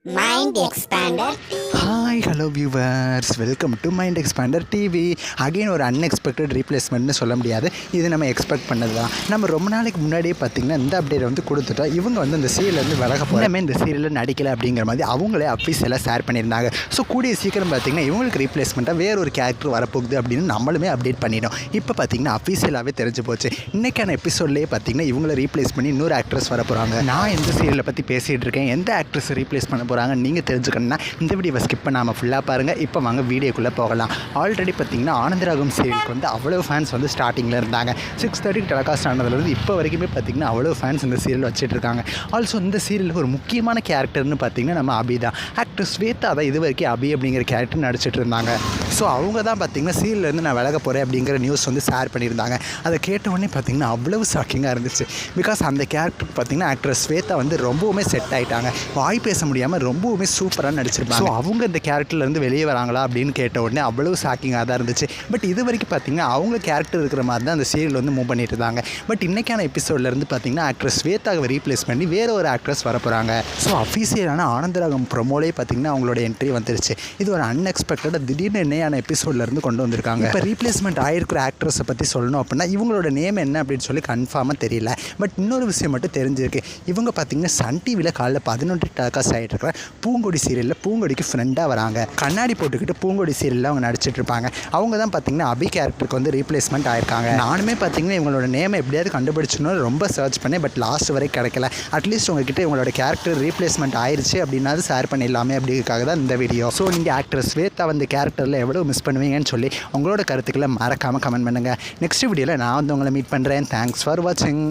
Mind Expander. Hi hello viewers, welcome to mind expander TV. Again ஒரு unexpected ரீப்ளேஸ்மெண்ட்னு சொல்ல முடியாது, இது நம்ம எக்ஸ்பெக்ட் பண்ணது தான். நம்ம ரொம்ப நாளைக்கு முன்னாடியே பார்த்திங்கன்னா இந்த அப்டேட் வந்து கொடுத்துட்டா இவங்க வந்து இந்த சீரியலேருந்து விலக போகிறமே இந்த சீரியலில் நடிக்கலை அப்படிங்கிற மாதிரி அவங்களே அஃபீஷியலாக ஷேர் பண்ணியிருந்தாங்க. ஸோ கூடிய சீக்கிரம் பார்த்திங்கன்னா இவங்களுக்கு ரீப்ளேஸ்மெண்ட்டாக வேற ஒரு கேரக்டர் வரப்போகுது அப்படின்னு நம்மளுமே அப்டேட் பண்ணிட்டோம். இப்போ பார்த்திங்கன்னா அஃபீஷியலாகவே தெரிஞ்சு போச்சு. இன்றைக்கான எபிசோட்லேயே பார்த்திங்கன்னா இவங்களை ரீப்ளேஸ் பண்ணி இன்னொரு ஆக்ட்ரஸ் வர போகிறாங்க. நான் எந்த சீரியலை பற்றி பேசிகிட்டு இருக்கேன், எந்த ஆக்ட்ரஸ் ரீப்ளேஸ் பண்ண போகிறாங்க நீங்கள் தெரிஞ்சுக்கணும்னா இந்த வீடியோவை ஸ்கிப் பண்ணாமல் ஃபுல்லாக பாருங்கள். இப்போ வாங்க வீடியோக்குள்ளே போகலாம். ஆல்ரெடி பார்த்திங்கன்னா ஆனந்தராகம் சீரியலுக்கு வந்து அவ்வளோ ஃபேன்ஸ் வந்து ஸ்டார்டிங்கில் இருந்தாங்க. 6:30 டெலிகாஸ்ட் ஆனதுலேருந்து இப்போ வரைக்குமே பார்த்திங்கன்னா அவ்வளோ ஃபேன்ஸ் இந்த சீரியல் வச்சுட்டு இருக்காங்க. ஆல்சோ இந்த சீரியலுக்கு ஒரு முக்கியமான கேரக்டர்னு பார்த்திங்கன்னா நம்ம அபி தான். ஆக்டர் ஸ்வேதா தான் இது வரைக்கும் அபி அப்படிங்கிற கேரக்டர் நடிச்சிட்டு இருந்தாங்க. ஸோ அவங்க தான் பார்த்திங்கன்னா சீரியல்லேருந்து நான் விலக போகிறேன் அப்படிங்கிற நியூஸ் வந்து ஷேர் பண்ணியிருந்தாங்க. அதை கேட்டவுடனே பார்த்திங்கன்னா அவ்வளவு ஷாக்கிங்காக இருந்துச்சு. பிகாஸ் அந்த கேரக்டர் பார்த்திங்கன்னா ஆக்டர் ஸ்வேதா வந்து ரொம்பவுமே செட் ஆகிட்டாங்க. வாய் பேச முடியாமல் ரொம்பவுமே சூப்பராக நடிச்சிருப்பாங்க. ஸோ அவங்க இந்த கேரக்டர்லேருந்து வெளியே வராங்களா அப்படின்னு கேட்ட உடனே அவ்வளவு ஷாக்கிங்காக தான் இருந்துச்சு. பட் இது வரைக்கும் பார்த்திங்கன்னா அவங்க கேரக்டர் இருக்கிற மாதிரி தான் அந்த சீரியல் வந்து மூவ் பண்ணிட்டு இருந்தாங்க. பட் இன்றைக்கான எபிசோட்லேருந்து பார்த்திங்கன்னா ஆக்ட்ரஸ் ஸ்வேதாவை ரீப்ளேஸ் பண்ணி வேறு ஒரு ஆக்ட்ரஸ் வர போகிறாங்க. ஸோ அஃபீஷியலான ஆனந்தராகம் ப்ரொமோலே பார்த்திங்கன்னா அவங்களோட என்ட்ரி வந்துருச்சு. இது ஒரு அன்எக்ஸ்பெக்டடாக திடீர்னு என்னையான எபிசோட்லேருந்து கொண்டு வந்திருக்காங்க. இப்போ ரீப்ளேஸ்மெண்ட் ஆகிருக்கிற ஆக்ட்ரஸை பற்றி சொல்லணும் அப்படின்னா இவங்களோட நேம் என்ன அப்படின்னு சொல்லி கன்ஃபார்மாக தெரியல. பட் இன்னொரு விஷயம் மட்டும் தெரிஞ்சிருக்கு. இவங்க பார்த்திங்கன்னா சன் டிவியில் காலைல 11 டெலிகாஸ்ட் ஆகிட்டு இருக்கிற பூங்கொடி சீரியலில் பூங்கொடிக்கு ஃப்ரெண்டாக வராங்க. கண்ணாடி போட்டுக்கிட்டு பூங்கொடி சீரியலில் அவங்க நடிச்சிட்டு இருப்பாங்க. அவங்க தான் பார்த்திங்கன்னா அபி கேரக்டருக்கு வந்து ரீப்ளேஸ்மெண்ட் ஆயிருக்காங்க. நானுமே பார்த்திங்கன்னா இவங்களோட நேமை எப்படியாவது கண்டுபிடிச்சணும் ரொம்ப சர்ச் பண்ணேன். பட் லாஸ்ட் வரை கிடைக்கல. அட்லீஸ்ட் உங்ககிட்ட இவங்களோட கேரக்டர் ரீப்ளேஸ்மெண்ட் ஆயிடுச்சு அப்படின்னாவது ஷேர் பண்ணிடலாமே அப்படிங்கிறதுக்காக தான் இந்த வீடியோ. ஸோ நீங்கள் ஆக்டர் ஸ்வேதா வந்து கேரக்டரில் எவ்வளோ மிஸ் பண்ணுவீங்கன்னு சொல்லி உங்களோட கருத்துக்களை மறக்காமல் கமெண்ட் பண்ணுங்கள். நெக்ஸ்ட் வீடியோவில் நான் வந்து உங்களை மீட் பண்ணுறேன். தேங்க்ஸ் ஃபார் வாட்சிங்.